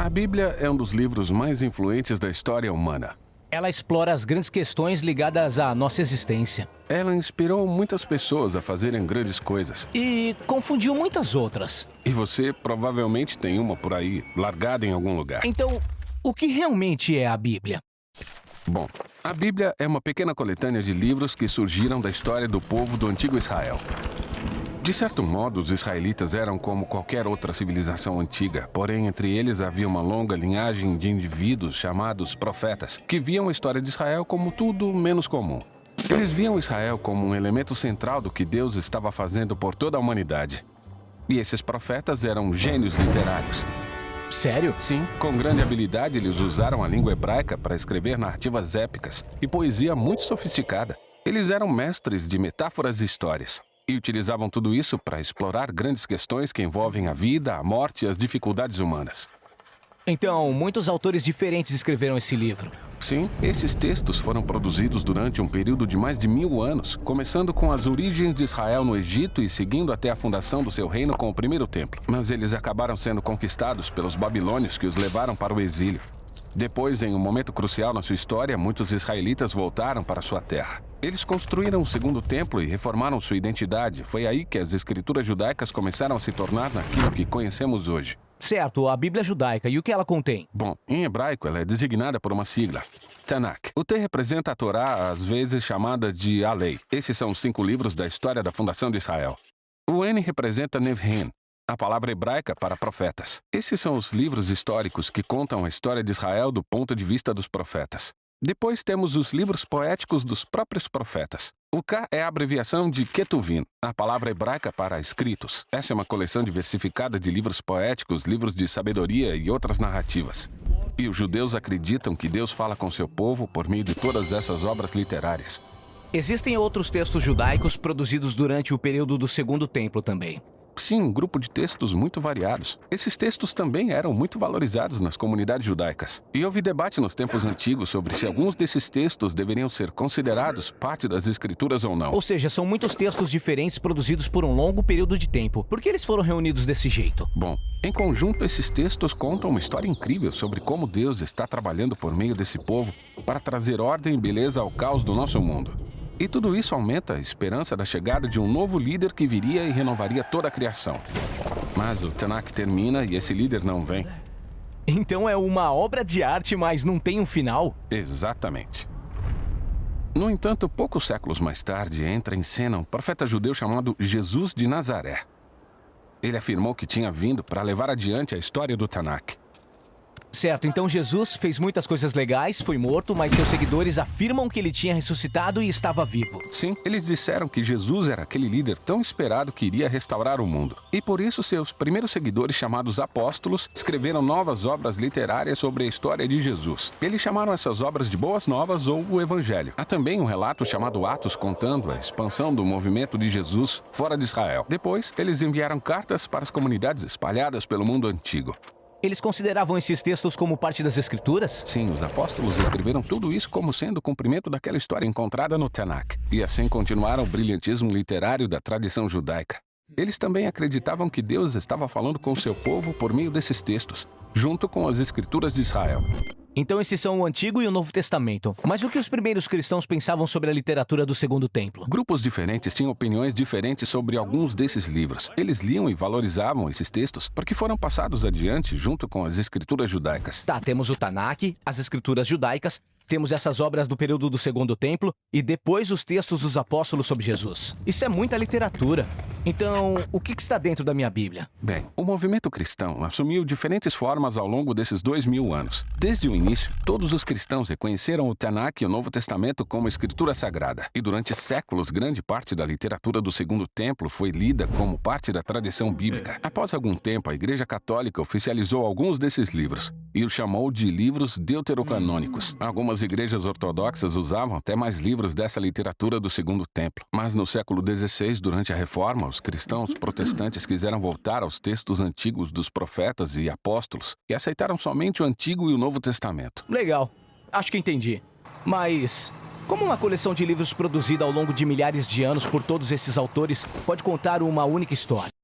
A Bíblia é um dos livros mais influentes da história humana. Ela explora as grandes questões ligadas à nossa existência. Ela inspirou muitas pessoas a fazerem grandes coisas. E confundiu muitas outras. E você provavelmente tem uma por aí, largada em algum lugar. Então, o que realmente é a Bíblia? Bom, a Bíblia é uma pequena coletânea de livros que surgiram da história do povo do antigo Israel. De certo modo, os israelitas eram como qualquer outra civilização antiga, porém entre eles havia uma longa linhagem de indivíduos chamados profetas, que viam a história de Israel como tudo menos comum. Eles viam Israel como um elemento central do que Deus estava fazendo por toda a humanidade. E esses profetas eram gênios literários. Sério? Sim, com grande habilidade eles usaram a língua hebraica para escrever narrativas épicas e poesia muito sofisticada. Eles eram mestres de metáforas e histórias. E utilizavam tudo isso para explorar grandes questões que envolvem a vida, a morte e as dificuldades humanas. Então, muitos autores diferentes escreveram esse livro. Sim, esses textos foram produzidos durante um período de mais de 1000 anos, começando com as origens de Israel no Egito e seguindo até a fundação do seu reino com o primeiro templo. Mas eles acabaram sendo conquistados pelos babilônios que os levaram para o exílio. Depois, em um momento crucial na sua história, muitos israelitas voltaram para sua terra. Eles construíram o segundo templo e reformaram sua identidade. Foi aí que as escrituras judaicas começaram a se tornar naquilo que conhecemos hoje. Certo, a Bíblia judaica. E o que ela contém? Bom, em hebraico ela é designada por uma sigla, Tanakh. O T representa a Torá, às vezes chamada de a Lei. Esses são os 5 livros da história da fundação de Israel. O N representa Nevhem, a palavra hebraica para profetas. Esses são os livros históricos que contam a história de Israel do ponto de vista dos profetas. Depois temos os livros poéticos dos próprios profetas. O K é a abreviação de Ketuvim, a palavra hebraica para escritos. Essa é uma coleção diversificada de livros poéticos, livros de sabedoria e outras narrativas. E os judeus acreditam que Deus fala com seu povo por meio de todas essas obras literárias. Existem outros textos judaicos produzidos durante o período do Segundo Templo também. Sim, um grupo de textos muito variados. Esses textos também eram muito valorizados nas comunidades judaicas. E houve debate nos tempos antigos sobre se alguns desses textos deveriam ser considerados parte das escrituras ou não. Ou seja, são muitos textos diferentes produzidos por um longo período de tempo. Por que eles foram reunidos desse jeito? Bom, em conjunto, esses textos contam uma história incrível sobre como Deus está trabalhando por meio desse povo para trazer ordem e beleza ao caos do nosso mundo. E tudo isso aumenta a esperança da chegada de um novo líder que viria e renovaria toda a criação. Mas o Tanakh termina e esse líder não vem. Então é uma obra de arte, mas não tem um final? Exatamente. No entanto, poucos séculos mais tarde, entra em cena um profeta judeu chamado Jesus de Nazaré. Ele afirmou que tinha vindo para levar adiante a história do Tanakh. Certo, então Jesus fez muitas coisas legais, foi morto, mas seus seguidores afirmam que ele tinha ressuscitado e estava vivo. Sim, eles disseram que Jesus era aquele líder tão esperado que iria restaurar o mundo. E por isso seus primeiros seguidores, chamados apóstolos, escreveram novas obras literárias sobre a história de Jesus. Eles chamaram essas obras de Boas Novas ou o Evangelho. Há também um relato chamado Atos contando a expansão do movimento de Jesus fora de Israel. Depois, eles enviaram cartas para as comunidades espalhadas pelo mundo antigo. Eles consideravam esses textos como parte das Escrituras? Sim, os apóstolos escreveram tudo isso como sendo o cumprimento daquela história encontrada no Tanakh. E assim continuaram o brilhantismo literário da tradição judaica. Eles também acreditavam que Deus estava falando com seu povo por meio desses textos, junto com as Escrituras de Israel. Então esses são o Antigo e o Novo Testamento. Mas o que os primeiros cristãos pensavam sobre a literatura do Segundo Templo? Grupos diferentes tinham opiniões diferentes sobre alguns desses livros. Eles liam e valorizavam esses textos porque foram passados adiante junto com as escrituras judaicas. Tá, temos o Tanakh, as escrituras judaicas, temos essas obras do período do Segundo Templo e depois os textos dos apóstolos sobre Jesus. Isso é muita literatura. Então, o que está dentro da minha Bíblia? Bem, o movimento cristão assumiu diferentes formas ao longo desses 2000 anos. Desde o início, todos os cristãos reconheceram o Tanakh e o Novo Testamento como escritura sagrada. E durante séculos, grande parte da literatura do Segundo Templo foi lida como parte da tradição bíblica. Após algum tempo, a Igreja Católica oficializou alguns desses livros e os chamou de livros deuterocanônicos. Algumas igrejas ortodoxas usavam até mais livros dessa literatura do Segundo Templo. Mas no século XVI, durante a Reforma, os cristãos protestantes quiseram voltar aos textos antigos dos profetas e apóstolos e aceitaram somente o Antigo e o Novo Testamento. Legal. Acho que entendi. Mas como uma coleção de livros produzida ao longo de milhares de anos por todos esses autores pode contar uma única história?